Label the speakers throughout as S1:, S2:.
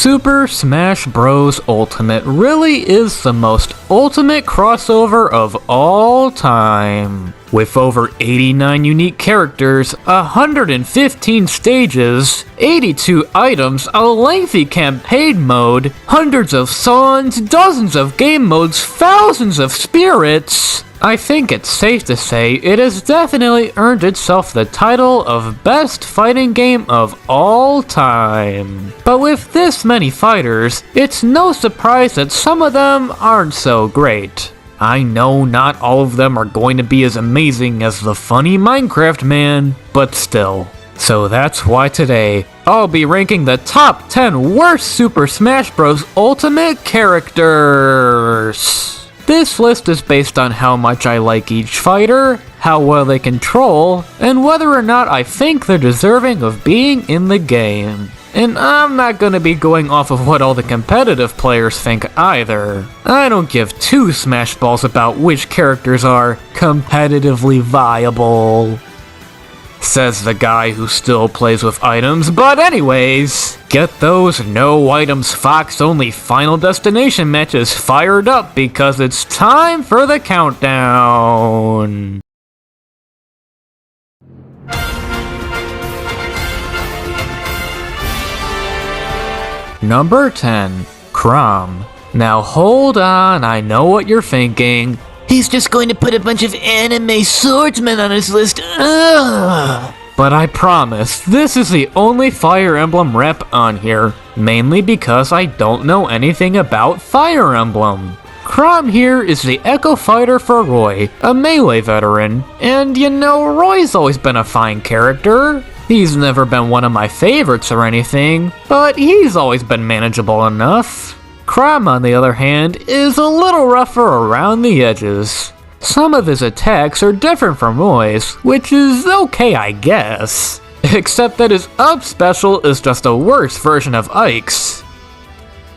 S1: Super Smash Bros. Ultimate really is the most ultimate crossover of all time. With over 89 unique characters, 115 stages, 82 items, a lengthy campaign mode, hundreds of songs, dozens of game modes, thousands of spirits, I think it's safe to say it has definitely earned itself the title of best fighting game of all time. But with this many fighters, it's no surprise that some of them aren't so great. I know not all of them are going to be as amazing as the funny Minecraft man, but still. So that's why today, I'll be ranking the top 10 worst Super Smash Bros. Ultimate characters. This list is based on how much I like each fighter, how well they control, and whether or not I think they're deserving of being in the game. And I'm not gonna be going off of what all the competitive players think either. I don't give two smash balls about which characters are competitively viable. Says the guy who still plays with items, but anyways, get those no items Fox only Final Destination matches fired up because it's time for the countdown. Number 10, Crom. Now hold on, I know what you're thinking.
S2: He's just going to put a bunch of anime swordsmen on his list. Ugh.
S1: But I promise, this is the only Fire Emblem rep on here, mainly because I don't know anything about Fire Emblem. Crom here is the Echo Fighter for Roy, a melee veteran, and you know, Roy's always been a fine character. He's never been one of my favorites or anything, but he's always been manageable enough. Crom, on the other hand, is a little rougher around the edges. Some of his attacks are different from Roy's, which is okay I guess. Except that his up special is just a worse version of Ike's.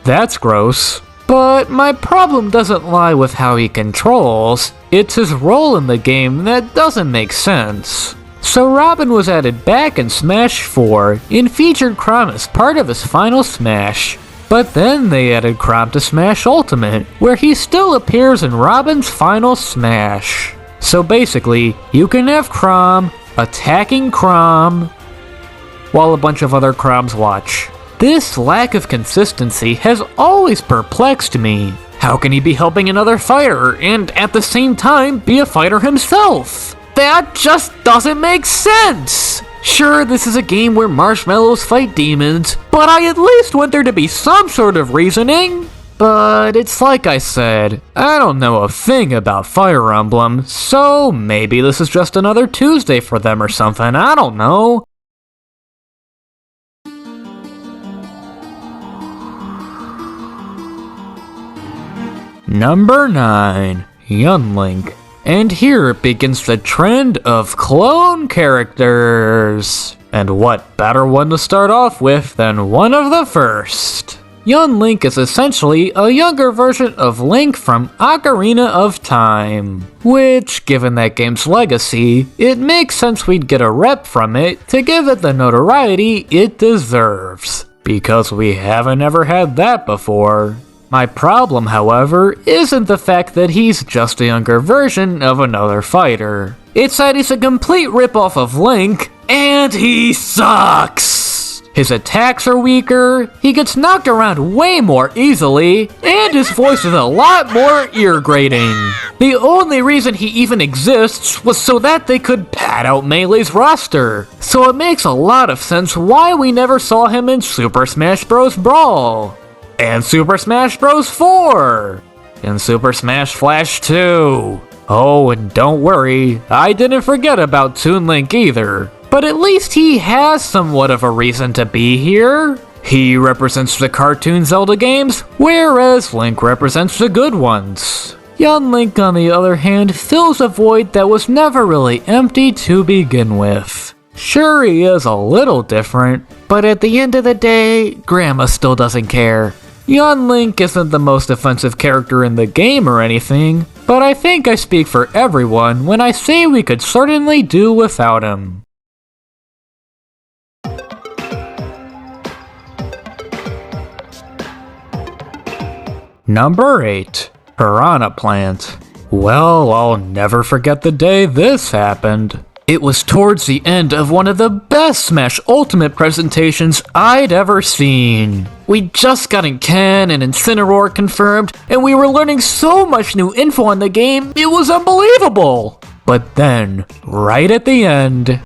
S1: That's gross. But my problem doesn't lie with how he controls, it's his role in the game that doesn't make sense. So Robin was added back in Smash 4 and featured Crom as part of his final Smash. But then they added Crom to Smash Ultimate, where he still appears in Robin's final Smash. So basically, you can have Crom attacking Crom while a bunch of other Croms watch. This lack of consistency has always perplexed me. How can he be helping another fighter and at the same time be a fighter himself? That just doesn't make sense! Sure, this is a game where marshmallows fight demons, but I at least want there to be some sort of reasoning. But it's like I said, I don't know a thing about Fire Emblem, so maybe this is just another Tuesday for them or something, I don't know. Number 9, Young Link. And here begins the trend of clone characters. And what better one to start off with than one of the first? Young Link is essentially a younger version of Link from Ocarina of Time. Which, given that game's legacy, it makes sense we'd get a rep from it to give it the notoriety it deserves. Because we haven't ever had that before. My problem, however, isn't the fact that he's just a younger version of another fighter. It's that he's a complete ripoff of Link, and he sucks! His attacks are weaker, he gets knocked around way more easily, and his voice is a lot more ear-grating. The only reason he even exists was so that they could pad out Melee's roster. So it makes a lot of sense why we never saw him in Super Smash Bros. Brawl. And Super Smash Bros. 4! And Super Smash Flash 2! Oh, and don't worry, I didn't forget about Toon Link either. But at least he has somewhat of a reason to be here. He represents the cartoon Zelda games, whereas Link represents the good ones. Young Link, on the other hand, fills a void that was never really empty to begin with. Sure, he is a little different, but at the end of the day, Grandma still doesn't care. Young Link isn't the most offensive character in the game or anything, but I think I speak for everyone when I say we could certainly do without him. Number 8. Piranha Plant. Well, I'll never forget the day this happened. It was towards the end of one of the best Smash Ultimate presentations I'd ever seen. We just got Ken and Incineroar confirmed, and we were learning so much new info on the game, it was unbelievable! But then, right at the end...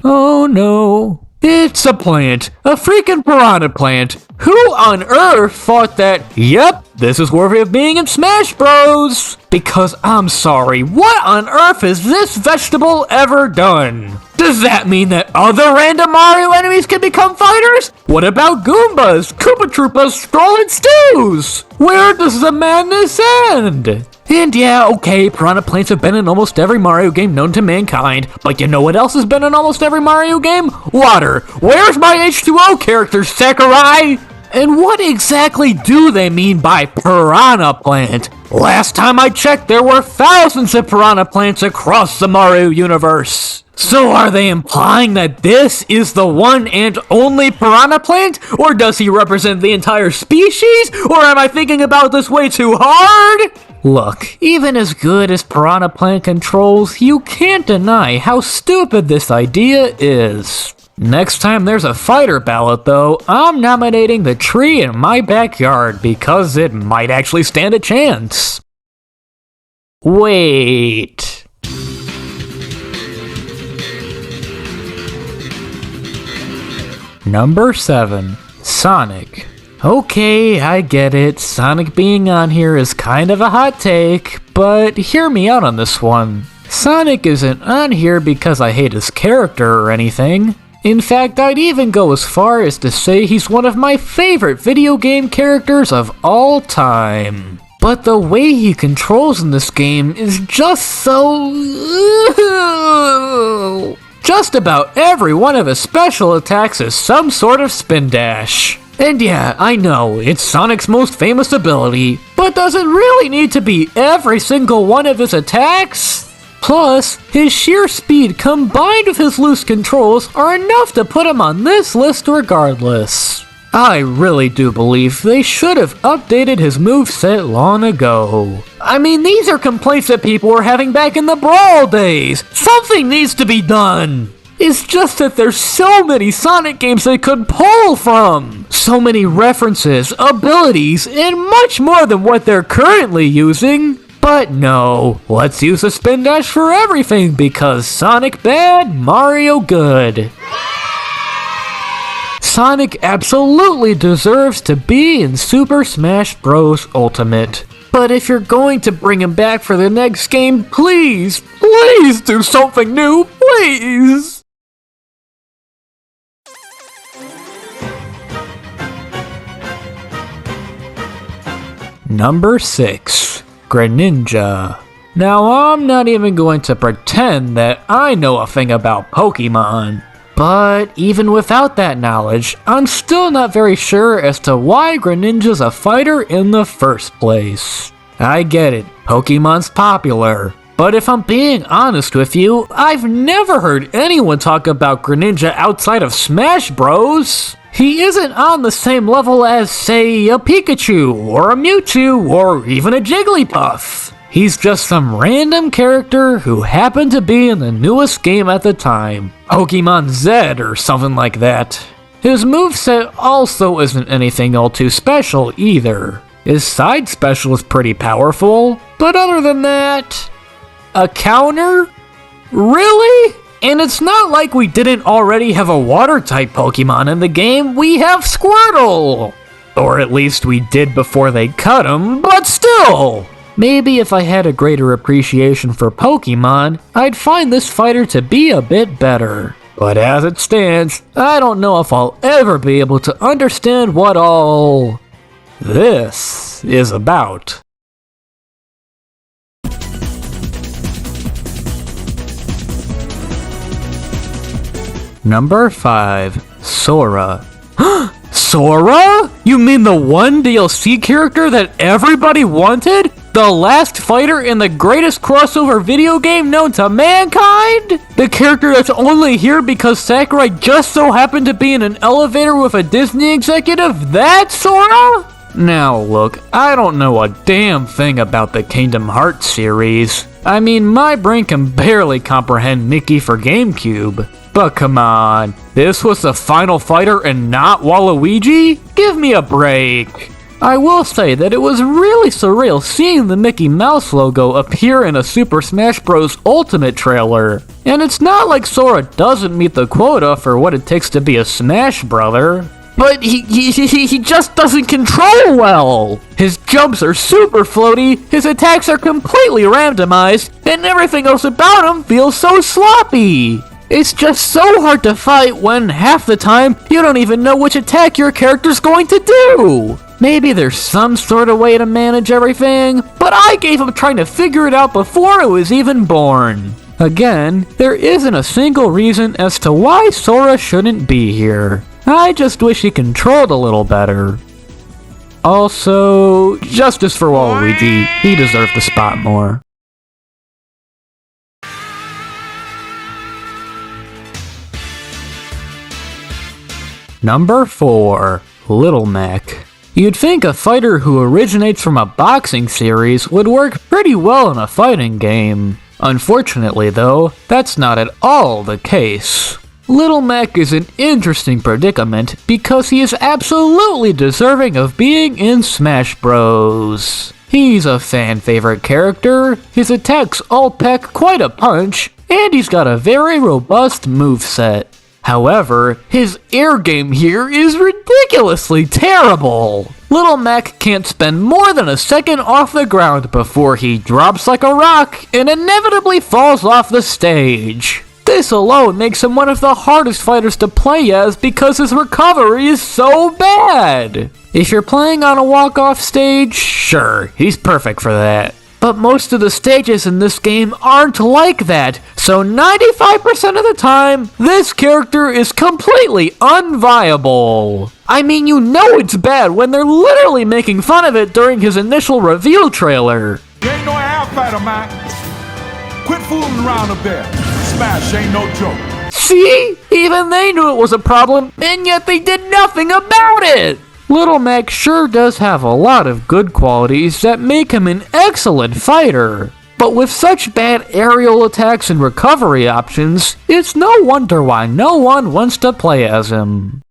S1: Oh no. It's a plant. A freaking piranha plant. Who on earth thought that, yep, this is worthy of being in Smash Bros? Because I'm sorry, what on earth has this vegetable ever done? Does that mean that other random Mario enemies can become fighters? What about Goombas, Koopa Troopas, Skrull, and Stews? Where does the madness end? And yeah, okay, piranha plants have been in almost every Mario game known to mankind, but you know what else has been in almost every Mario game? Water. Where's my H2O character, Sakurai? And what exactly do they mean by piranha plant? Last time I checked, there were thousands of piranha plants across the Mario universe. So are they implying that this is the one and only piranha plant? Or does he represent the entire species? Or am I thinking about this way too hard? Look, even as good as Piranha Plant controls, you can't deny how stupid this idea is. Next time there's a fighter ballot though, I'm nominating the tree in my backyard because it might actually stand a chance. Wait. Number 7. Sonic. Okay, I get it, Sonic being on here is kind of a hot take, but hear me out on this one. Sonic isn't on here because I hate his character or anything. In fact, I'd even go as far as to say he's one of my favorite video game characters of all time. But the way he controls in this game is just so... Just about every one of his special attacks is some sort of spin dash. And yeah, I know, it's Sonic's most famous ability, but does it really need to be every single one of his attacks? Plus, his sheer speed combined with his loose controls are enough to put him on this list regardless. I really do believe they should have updated his moveset long ago. I mean, these are complaints that people were having back in the Brawl days. Something needs to be done. It's just that there's so many Sonic games they could pull from. So many references, abilities, and much more than what they're currently using. But no, let's use a spin dash for everything because Sonic bad, Mario good. Sonic absolutely deserves to be in Super Smash Bros. Ultimate. But if you're going to bring him back for the next game, please do something new, please! Number 6. Greninja. Now, I'm not even going to pretend that I know a thing about Pokémon. But even without that knowledge, I'm still not very sure as to why Greninja's a fighter in the first place. I get it, Pokémon's popular. But if I'm being honest with you, I've never heard anyone talk about Greninja outside of Smash Bros. He isn't on the same level as, say, a Pikachu, or a Mewtwo, or even a Jigglypuff. He's just some random character who happened to be in the newest game at the time, Pokemon Z or something like that. His moveset also isn't anything all too special either. His side special is pretty powerful, but other than that... A counter? Really? And it's not like we didn't already have a water-type Pokemon in the game, we have Squirtle! Or at least we did before they cut him, but still! Maybe if I had a greater appreciation for Pokemon, I'd find this fighter to be a bit better. But as it stands, I don't know if I'll ever be able to understand what all this is about. Number 5. Sora. Sora? You mean the one DLC character that everybody wanted? The last fighter in the greatest crossover video game known to mankind? The character that's only here because Sakurai just so happened to be in an elevator with a Disney executive? That Sora? Now look, I don't know a damn thing about the Kingdom Hearts series. I mean, my brain can barely comprehend Mickey for GameCube. But come on, this was the final fighter and not Waluigi? Give me a break. I will say that it was really surreal seeing the Mickey Mouse logo appear in a Super Smash Bros. Ultimate trailer. And it's not like Sora doesn't meet the quota for what it takes to be a Smash Brother. But he just doesn't control well! His jumps are super floaty, his attacks are completely randomized, and everything else about him feels so sloppy! It's just so hard to fight when, half the time, you don't even know which attack your character's going to do! Maybe there's some sort of way to manage everything, but I gave up trying to figure it out before it was even born. Again, there isn't a single reason as to why Sora shouldn't be here. I just wish he controlled a little better. Also, justice for Waluigi, he deserved the spot more. Number 4. Little Mech. You'd think a fighter who originates from a boxing series would work pretty well in a fighting game. Unfortunately though, that's not at all the case. Little Mech is an interesting predicament because he is absolutely deserving of being in Smash Bros. He's a fan favorite character, his attacks all pack quite a punch, and he's got a very robust moveset. However, his air game here is ridiculously terrible. Little Mech can't spend more than a second off the ground before he drops like a rock and inevitably falls off the stage. This alone makes him one of the hardest fighters to play as because his recovery is so bad. If you're playing on a walk-off stage, sure, he's perfect for that. But most of the stages in this game aren't like that, so 95% of the time, this character is completely unviable. I mean, you know it's bad when they're literally making fun of it during his initial reveal trailer.
S3: You ain't no half fighter, man. Quit fooling around up there. Smash ain't no joke.
S1: See? Even they knew it was a problem, and yet they did nothing about it! Little Mech sure does have a lot of good qualities that make him an excellent fighter. But with such bad aerial attacks and recovery options, it's no wonder why no one wants to play as him.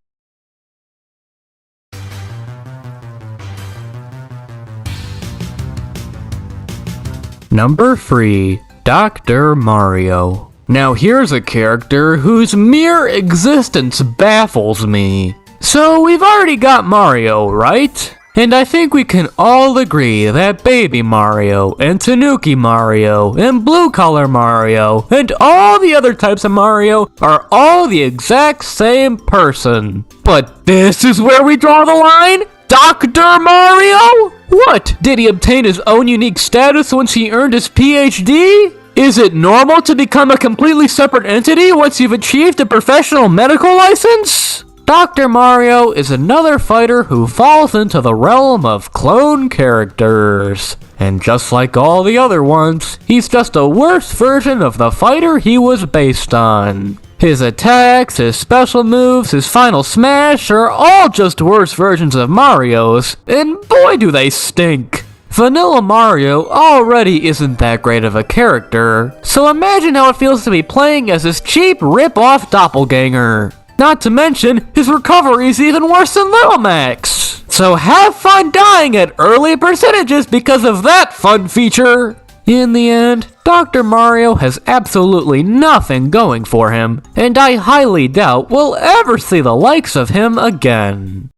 S1: Number 3. Dr. Mario. Now here's a character whose mere existence baffles me. So we've already got Mario, right? And I think we can all agree that Baby Mario, and Tanuki Mario, and Blue Collar Mario, and all the other types of Mario are all the exact same person. But this is where we draw the line? Dr. Mario? What? Did he obtain his own unique status once he earned his PhD? Is it normal to become a completely separate entity once you've achieved a professional medical license? Dr. Mario is another fighter who falls into the realm of clone characters. And just like all the other ones, he's just a worse version of the fighter he was based on. His attacks, his special moves, his final smash are all just worse versions of Mario's, and boy do they stink. Vanilla Mario already isn't that great of a character, so imagine how it feels to be playing as this cheap rip-off doppelganger. Not to mention, his recovery is even worse than Little Mech's. So have fun dying at early percentages because of that fun feature. In the end, Dr. Mario has absolutely nothing going for him, and I highly doubt we'll ever see the likes of him again.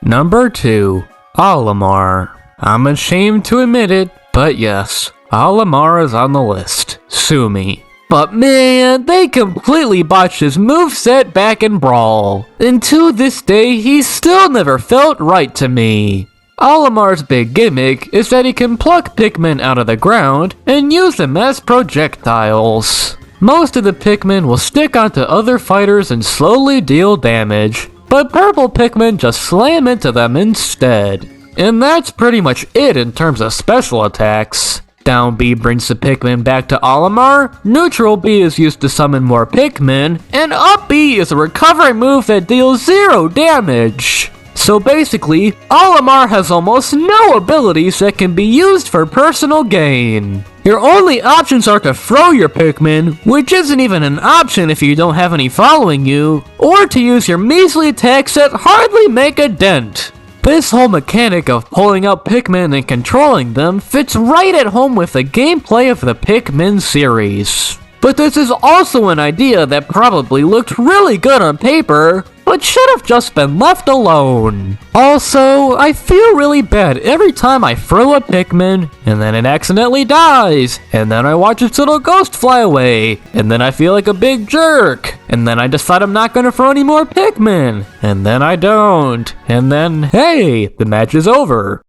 S1: Number 2. Olimar. I'm ashamed to admit it, but yes, Olimar is on the list. Sue me. But man, they completely botched his moveset back in Brawl. And to this day, he's still never felt right to me. Olimar's big gimmick is that he can pluck Pigman out of the ground and use them as projectiles. Most of the Pigman will stick onto other fighters and slowly deal damage, but purple Pigman just slam into them instead. And that's pretty much it in terms of special attacks. Down B brings the Pigman back to Olimar, neutral B is used to summon more Pigmen, and up B is a recovery move that deals 0 damage. So basically, Olimar has almost no abilities that can be used for personal gain. Your only options are to throw your Pikmin, which isn't even an option if you don't have any following you, or to use your measly attacks that hardly make a dent. This whole mechanic of pulling out Pikmin and controlling them fits right at home with the gameplay of the Pikmin series. But this is also an idea that probably looked really good on paper, but should have just been left alone. Also, I feel really bad every time I throw a Pikmin, and then it accidentally dies, and then I watch its little ghost fly away, and then I feel like a big jerk, and then I decide I'm not gonna throw any more Pikmin, and then I don't, and then, hey, the match is over.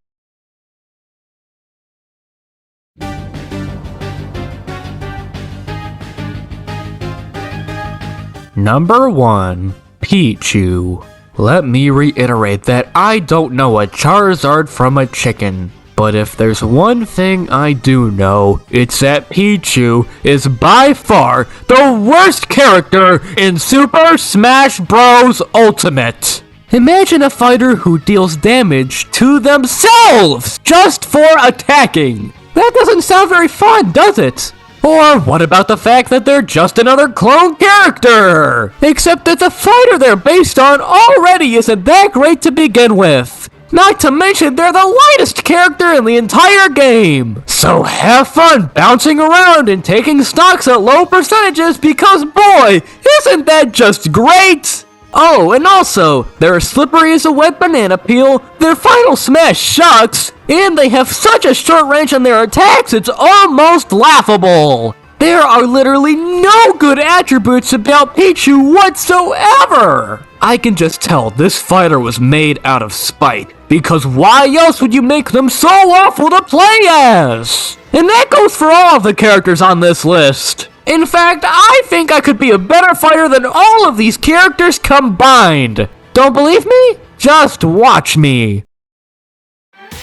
S1: Number 1. Pichu. Let me reiterate that I don't know a Charizard from a chicken, but if there's one thing I do know, it's that Pichu is by far the worst character in Super Smash Bros. Ultimate. Imagine a fighter who deals damage to themselves just for attacking. That doesn't sound very fun, does it? Or what about the fact that they're just another clone character? Except that the fighter they're based on already isn't that great to begin with. Not to mention they're the lightest character in the entire game. So have fun bouncing around and taking stocks at low percentages because boy, isn't that just great? Oh, and also, they're as slippery as a wet banana peel, their final smash sucks, and they have such a short range on their attacks it's almost laughable. There are literally no good attributes about Pichu whatsoever. I can just tell this fighter was made out of spite, because why else would you make them so awful to play as? And that goes for all of the characters on this list. In fact, I think I could be a better fighter than all of these characters combined. Don't believe me? Just watch me.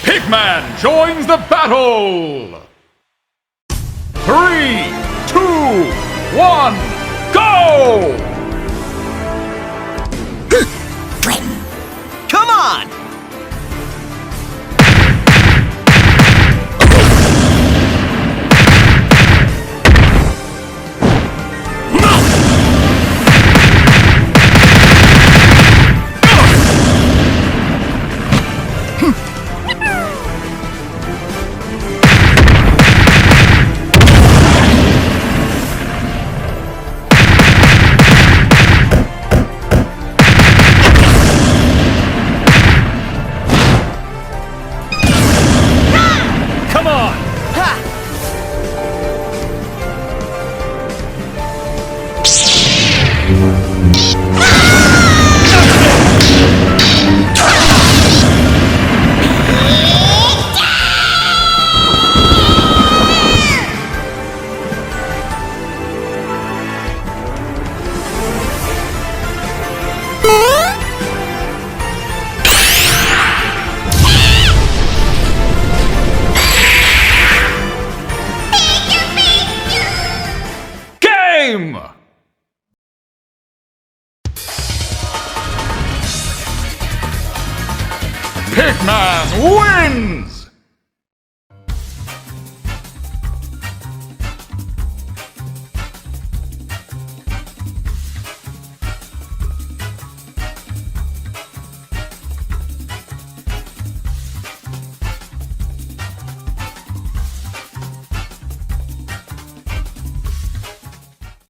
S3: Pigman joins the battle! 3, 2, 1, go!
S2: Come on!
S3: Pigman wins!